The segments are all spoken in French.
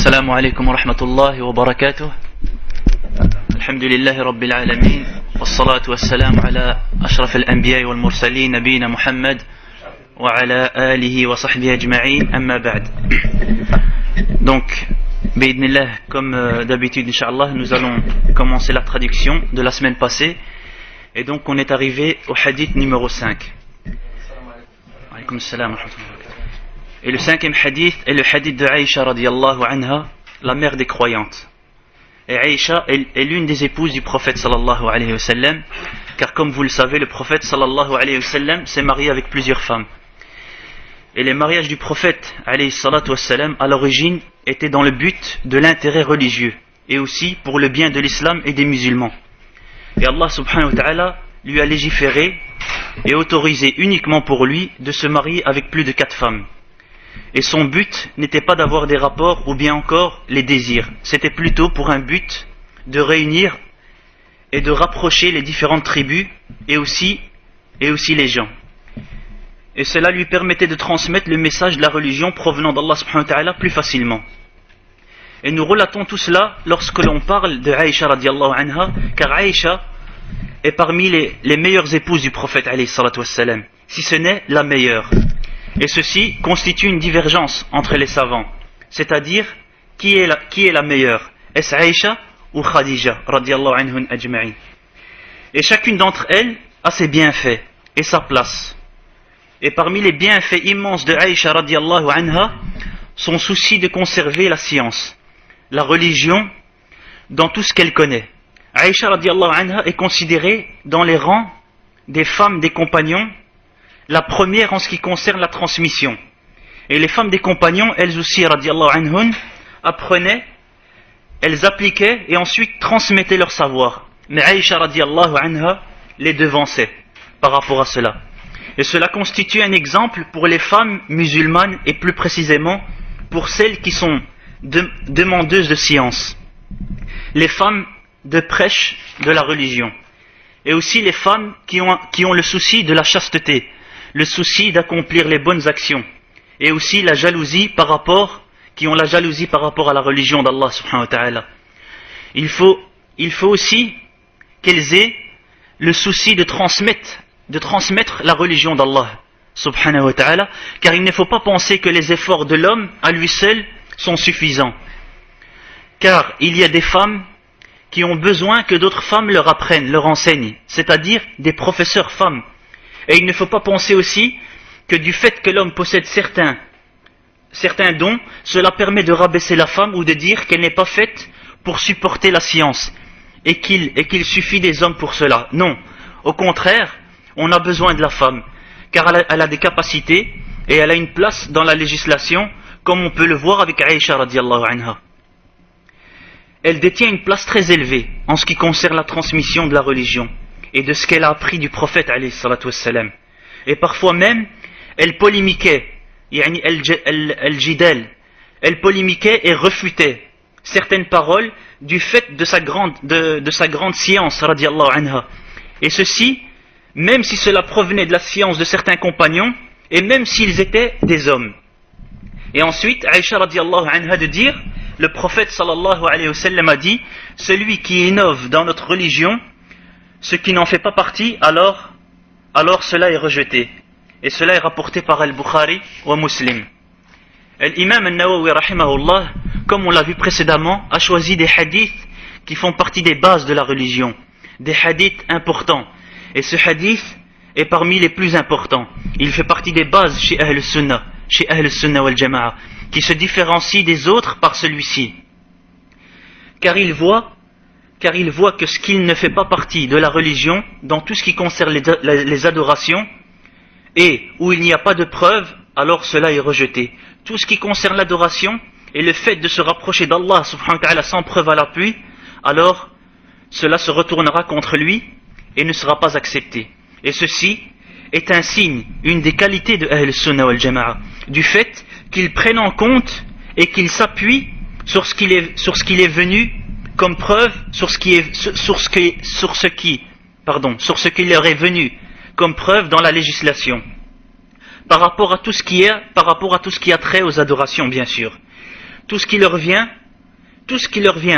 السلام عليكم ورحمة الله وبركاته. الحمد لله رب العالمين والصلاة والسلام على أشرف الأنبياء والمرسلين نبينا محمد وعلى آله وصحبه أجمعين أما بعد. Donc, bi'idnillah, comme d'habitude, Inch'Allah, nous allons commencer la traduction de la semaine passée. Et donc, on est arrivé au hadith numéro 5. Alaykoum salam wa rahmatullahi wa barakatuh. Et le cinquième hadith est le hadith de Aïcha radiallahu anha, la mère des croyantes. Et Aïcha est l'une des épouses du prophète sallallahu alayhi wa sallam, car comme vous le savez, le prophète sallallahu alayhi wa sallam s'est marié avec plusieurs femmes. Et les mariages du prophète alayhi salatu wa sallam à l'origine étaient dans le but de l'intérêt religieux et aussi pour le bien de l'islam et des musulmans. Et Allah subhanahu wa ta'ala lui a légiféré et autorisé uniquement pour lui de se marier avec plus de 4 femmes. Et son but n'était pas d'avoir des rapports ou bien encore les désirs. C'était plutôt pour un but de réunir et de rapprocher les différentes tribus et aussi les gens. Et cela lui permettait de transmettre le message de la religion provenant d'Allah subhanahu wa ta'ala plus facilement. Et nous relatons tout cela lorsque l'on parle de Aïcha radiallahu anha, car Aïcha est parmi les meilleures épouses du prophète alayhi salatu wassalam, si ce n'est la meilleure. Et ceci constitue une divergence entre les savants, c'est-à-dire qui est la meilleure, est-ce Aïcha ou Khadija radiallahu anhun ajma'in. Et chacune d'entre elles a ses bienfaits et sa place. Et parmi les bienfaits immenses de Aïcha radiallahu anha, son souci de conserver la science, la religion, dans tout ce qu'elle connaît. Aïcha radiallahu anha est considérée dans les rangs des femmes des compagnons la première en ce qui concerne la transmission. Et les femmes des compagnons, elles aussi, radiallahu anhun, apprenaient, elles appliquaient et ensuite transmettaient leur savoir. Mais Aïcha radiallahu anha les devançait par rapport à cela. Et cela constitue un exemple pour les femmes musulmanes et plus précisément pour celles qui sont demandeuses de science. Les femmes de prêche de la religion. Et aussi les femmes qui ont le souci de la chasteté, le souci d'accomplir les bonnes actions, et aussi la jalousie par rapport à la religion d'Allah subhanahu wa ta'ala. Il faut aussi qu'elles aient le souci de transmettre la religion d'Allah subhanahu wa ta'ala, car il ne faut pas penser que les efforts de l'homme à lui seul sont suffisants. Car il y a des femmes qui ont besoin que d'autres femmes leur apprennent, leur enseignent, c'est-à-dire des professeurs femmes. Et il ne faut pas penser aussi que du fait que l'homme possède certains dons, cela permet de rabaisser la femme ou de dire qu'elle n'est pas faite pour supporter la science et qu'il suffit des hommes pour cela. Non, au contraire, on a besoin de la femme, car elle a des capacités et elle a une place dans la législation, comme on peut le voir avec Aïcha radiallahu anha. Elle détient une place très élevée en ce qui concerne la transmission de la religion et de ce qu'elle a appris du prophète alayhi salatu wassalam. Et parfois même, elle polémiquait, elle polémiquait et refutait certaines paroles du fait de sa grande science radiallahu anha. Et ceci, même si cela provenait de la science de certains compagnons, et même s'ils étaient des hommes. Et ensuite, Aïcha radiallahu anha de dire, le prophète sallallahu alayhi wa sallam a dit, celui qui innove dans notre religion, ce qui n'en fait pas partie, alors cela est rejeté. Et cela est rapporté par Al-Bukhari ou Muslim. L'imam Al-Nawawi rahimahullah, comme on l'a vu précédemment, a choisi des hadiths qui font partie des bases de la religion, des hadiths importants. Et ce hadith est parmi les plus importants. Il fait partie des bases chez Ahl Sunnah wal Jama'a, qui se différencie des autres par celui-ci. Car il voit que ce qui ne fait pas partie de la religion, dans tout ce qui concerne les adorations, et où il n'y a pas de preuve, alors cela est rejeté. Tout ce qui concerne l'adoration et le fait de se rapprocher d'Allah subhanahu wa ta'ala sans preuve à l'appui, alors cela se retournera contre lui et ne sera pas accepté. Et ceci est un signe, une des qualités de Ahl Sunnah wal Jama'a, du fait qu'ils prennent en compte et qu'ils s'appuient sur ce qu'il est venu comme preuve, sur ce qui leur est venu comme preuve dans la législation, par rapport à tout ce qui a trait aux adorations, bien sûr. tout ce qui leur vient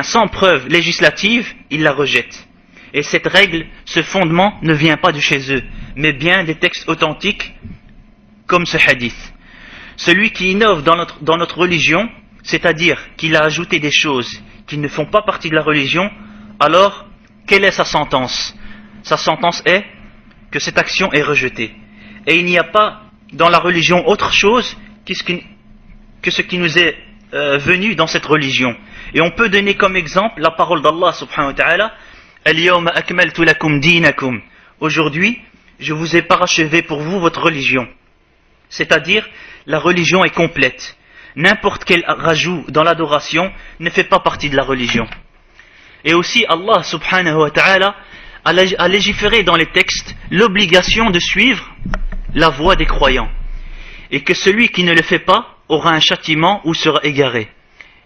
sans preuve législative, ils la rejettent. Et cette règle, ce fondement ne vient pas de chez eux, mais bien des textes authentiques comme ce hadith. Celui qui innove dans notre religion, c'est-à-dire qu'il a ajouté des choses qui ne font pas partie de la religion, alors quelle est sa sentence? Sa sentence est que cette action est rejetée. Et il n'y a pas dans la religion autre chose que ce qui nous est venu dans cette religion. Et on peut donner comme exemple la parole d'Allah subhanahu wa ta'ala: Al-yawma akmaltu lakum dinakum. Aujourd'hui, je vous ai parachevé pour vous votre religion. C'est-à-dire, la religion est complète. N'importe quel rajout dans l'adoration ne fait pas partie de la religion. Et aussi, Allah subhanahu wa ta'ala a légiféré dans les textes l'obligation de suivre la voie des croyants. Et que celui qui ne le fait pas aura un châtiment ou sera égaré.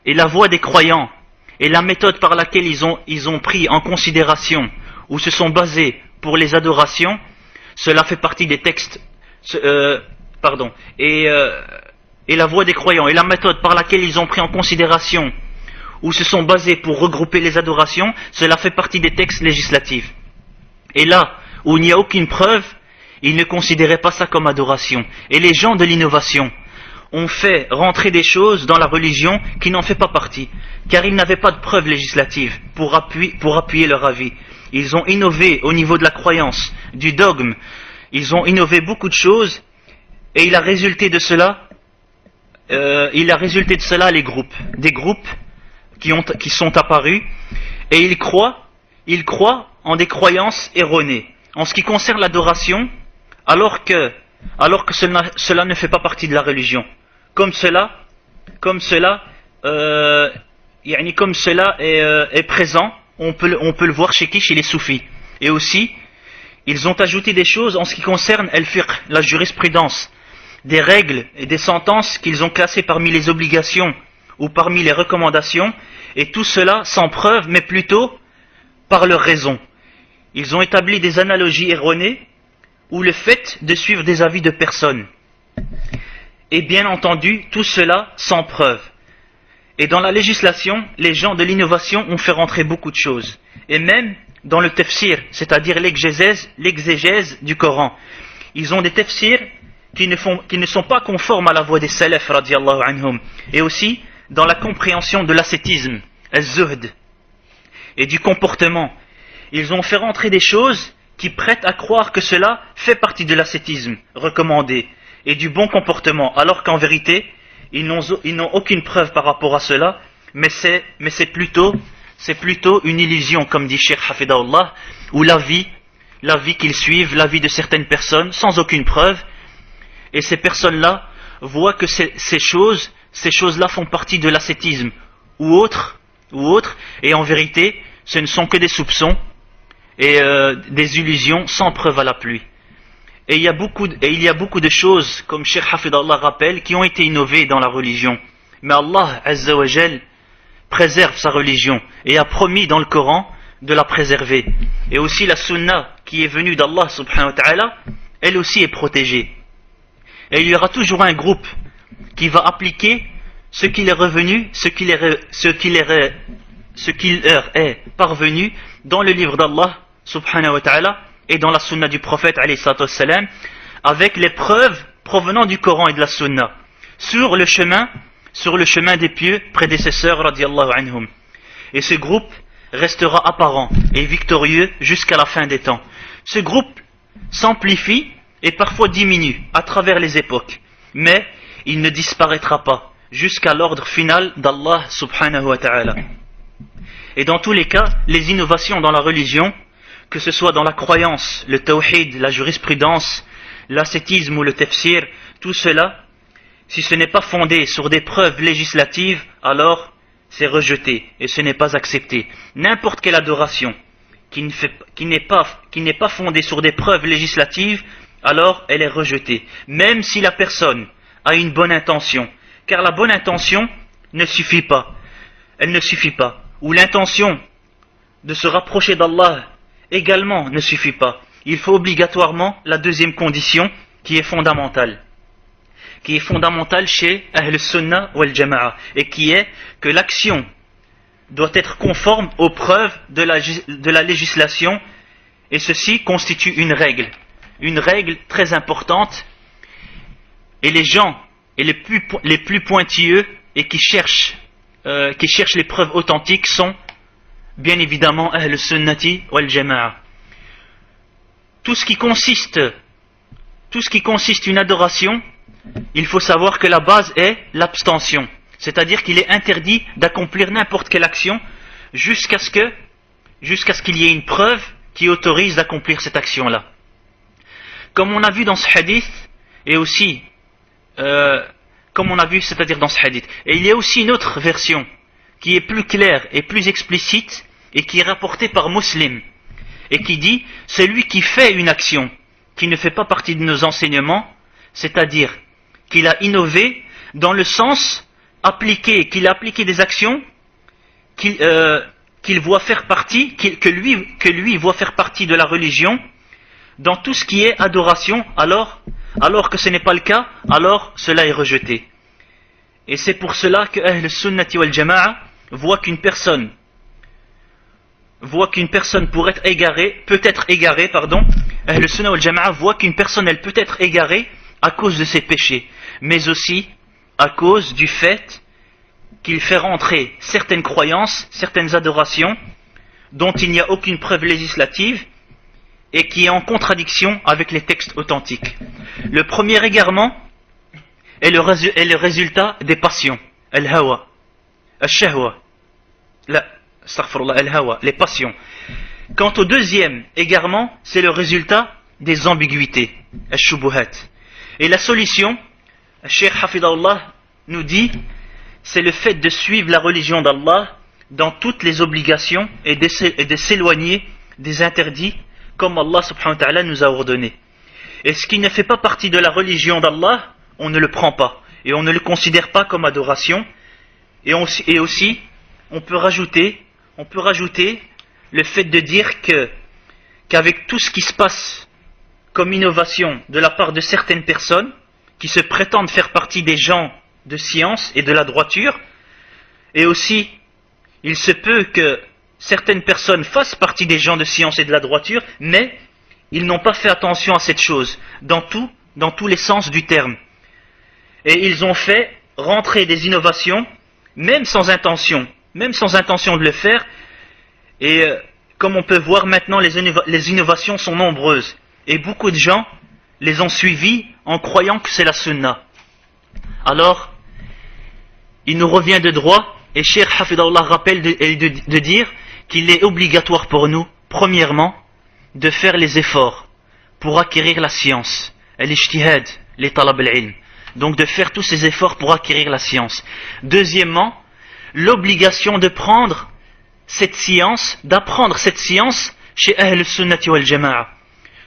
Et la voie des croyants et la méthode par laquelle ils ont pris en considération ou se sont basés pour les adorations, cela fait partie des textes. Et la voie des croyants et la méthode par laquelle ils ont pris en considération ou se sont basés pour regrouper les adorations, cela fait partie des textes législatifs. Et là où il n'y a aucune preuve, ils ne considéraient pas ça comme adoration. Et les gens de l'innovation ont fait rentrer des choses dans la religion qui n'en fait pas partie, car ils n'avaient pas de preuves législatives pour appuyer leur avis. Ils ont innové au niveau de la croyance, du dogme, ils ont innové beaucoup de choses, et il a résulté de cela les groupes, des groupes qui sont apparus, et ils croient en des croyances erronées en ce qui concerne l'adoration, alors que cela ne fait pas partie de la religion. Comme cela est présent, on peut le voir chez les soufis. Et aussi, ils ont ajouté des choses en ce qui concerne al-fiqh, la jurisprudence, des règles et des sentences qu'ils ont classées parmi les obligations ou parmi les recommandations, et tout cela sans preuve, mais plutôt par leur raison. Ils ont établi des analogies erronées ou le fait de suivre des avis de personnes. Et bien entendu, tout cela sans preuve. Et dans la législation, les gens de l'innovation ont fait rentrer beaucoup de choses. Et même dans le tafsir, c'est-à-dire l'exégèse du Coran. Ils ont des tafsirs qui ne sont pas conformes à la voie des salaf radiyallahu anhum. Et aussi dans la compréhension de l'ascétisme, az-zuhd, et du comportement. Ils ont fait rentrer des choses qui prêtent à croire que cela fait partie de l'ascétisme recommandé et du bon comportement, alors qu'en vérité, ils n'ont aucune preuve par rapport à cela, mais c'est plutôt une illusion, comme dit Cheikh Hafidahullah, ou la vie qu'ils suivent, la vie de certaines personnes, sans aucune preuve, et ces personnes-là voient que ces choses-là font partie de l'ascétisme, ou autre, et en vérité, ce ne sont que des soupçons, et des illusions sans preuve à l'appui. Et il y a beaucoup de choses, comme Cheikh Hafidahullah rappelle, qui ont été innovées dans la religion. Mais Allah Azza wa Jal préserve sa religion et a promis dans le Coran de la préserver. Et aussi la sunna qui est venue d'Allah subhanahu wa ta'ala, elle aussi est protégée. Et il y aura toujours un groupe qui va appliquer ce qui leur est parvenu dans le livre d'Allah subhanahu wa ta'ala et dans la sunna du prophète alayhi salatu wassalam, avec les preuves provenant du Coran et de la sunna sur le chemin des pieux prédécesseurs radiyallahu anhum. Et ce groupe restera apparent et victorieux jusqu'à la fin des temps. Ce groupe s'amplifie et parfois diminue à travers les époques, mais il ne disparaîtra pas jusqu'à l'ordre final d'Allah subhanahu wa ta'ala. Et dans tous les cas, les innovations dans la religion, que ce soit dans la croyance, le tawhid, la jurisprudence, l'ascétisme ou le tafsir, tout cela, si ce n'est pas fondé sur des preuves législatives, alors c'est rejeté et ce n'est pas accepté. N'importe quelle adoration qui n'est pas fondée sur des preuves législatives, alors elle est rejetée, même si la personne a une bonne intention, car la bonne intention ne suffit pas, elle ne suffit pas, ou l'intention de se rapprocher d'Allah également ne suffit pas. Il faut obligatoirement la deuxième condition qui est fondamentale. qui est fondamentale chez Ahl Sunnah wal Jama'a, et qui est que l'action doit être conforme aux preuves de la législation, et ceci constitue une règle très importante, et les gens et les plus pointilleux et qui cherchent les preuves authentiques sont bien évidemment Ahl Sunnati wal Jama'a. Tout ce qui consiste une adoration, il faut savoir que la base est l'abstention, c'est-à-dire qu'il est interdit d'accomplir n'importe quelle action jusqu'à ce qu'il y ait une preuve qui autorise d'accomplir cette action-là. Comme on a vu dans ce hadith, et aussi c'est-à-dire dans ce hadith, et il y a aussi une autre version qui est plus claire et plus explicite et qui est rapportée par Muslim, et qui dit: celui qui fait une action qui ne fait pas partie de nos enseignements, c'est-à-dire qu'il a innové dans le sens qu'il a appliqué des actions qu'il voit faire partie, que lui voit faire partie de la religion, dans tout ce qui est adoration, alors que ce n'est pas le cas, alors cela est rejeté. Et c'est pour cela que Ahl Sunnati wal Jama'a voit qu'une personne peut être égarée, Ahl Sunnah wal Jama'a voit qu'une personne elle peut être égarée à cause de ses péchés, mais aussi à cause du fait qu'il fait rentrer certaines croyances, certaines adorations dont il n'y a aucune preuve législative et qui est en contradiction avec les textes authentiques. Le premier égarement est le résultat des passions, al-hawa, al-shahwa, al-hawa, les passions. Quant au deuxième égarement, c'est le résultat des ambiguïtés, al-shubuhat. Et la solution, Cheikh Hafidahullah nous dit, c'est le fait de suivre la religion d'Allah dans toutes les obligations et de s'éloigner des interdits comme Allah subhanahu wa ta'ala nous a ordonné. Et ce qui ne fait pas partie de la religion d'Allah, on ne le prend pas et on ne le considère pas comme adoration. Et aussi, on peut rajouter le fait de dire qu'avec tout ce qui se passe comme innovation de la part de certaines personnes qui se prétendent faire partie des gens de science et de la droiture, et aussi il se peut que certaines personnes fassent partie des gens de science et de la droiture, mais ils n'ont pas fait attention à cette chose dans tous les sens du terme, et ils ont fait rentrer des innovations même sans intention de le faire. Et comme on peut voir maintenant, les innovations sont nombreuses et beaucoup de gens les ont suivies en croyant que c'est la sunna. Alors il nous revient de droit, et Cheikh Hafidahullah rappelle de dire qu'il est obligatoire pour nous, premièrement, de faire les efforts pour acquérir la science, al-ijtihad, li talab al-ilm, donc de faire tous ces efforts pour acquérir la science. Deuxièmement, l'obligation d'apprendre cette science chez Ahl Sunnati wal Jama'a,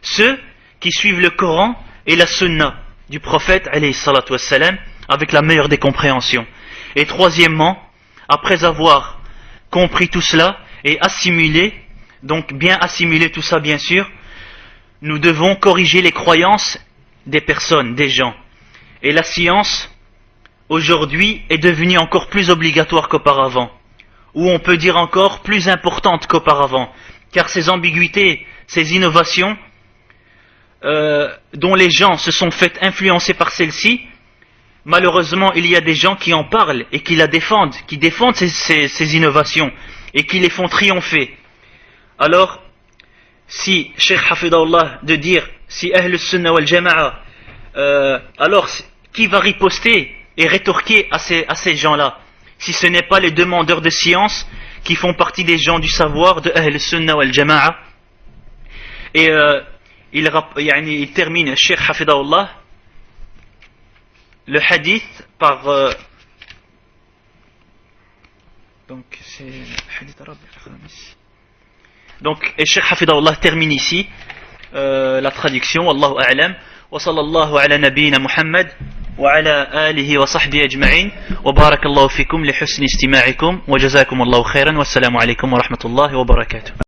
ceux qui suivent le Coran et la Sunna du prophète alayhi salatu wassalam avec la meilleure des compréhensions. Et troisièmement, après avoir compris tout cela et assimilé, donc bien assimiler tout ça bien sûr, nous devons corriger les croyances des personnes, des gens. Et la science aujourd'hui est devenue encore plus obligatoire qu'auparavant, ou on peut dire encore plus importante qu'auparavant, car ces ambiguïtés, ces innovations dont les gens se sont fait influencer par celles-ci, malheureusement il y a des gens qui en parlent et qui défendent ces innovations et qui les font triompher. Alors si Cheikh Hafidahullah de dire si Ahl Sunnah wal Jama'a, alors qui va riposter et rétorquer à ces gens-là, si ce n'est pas les demandeurs de science qui font partie des gens du savoir de Ahl Sunnah wal Jama'a. Et il termine Cheikh Hafidahullah le hadith par donc c'est le hadith arabe. Donc Cheikh Hafidahullah termine ici la traduction. Wallahu a'lam, wa sallallahu ala nabiyyina Muhammad وعلى آله وصحبه أجمعين وبارك الله فيكم لحسن استماعكم وجزاكم الله خيرا والسلام عليكم ورحمة الله وبركاته.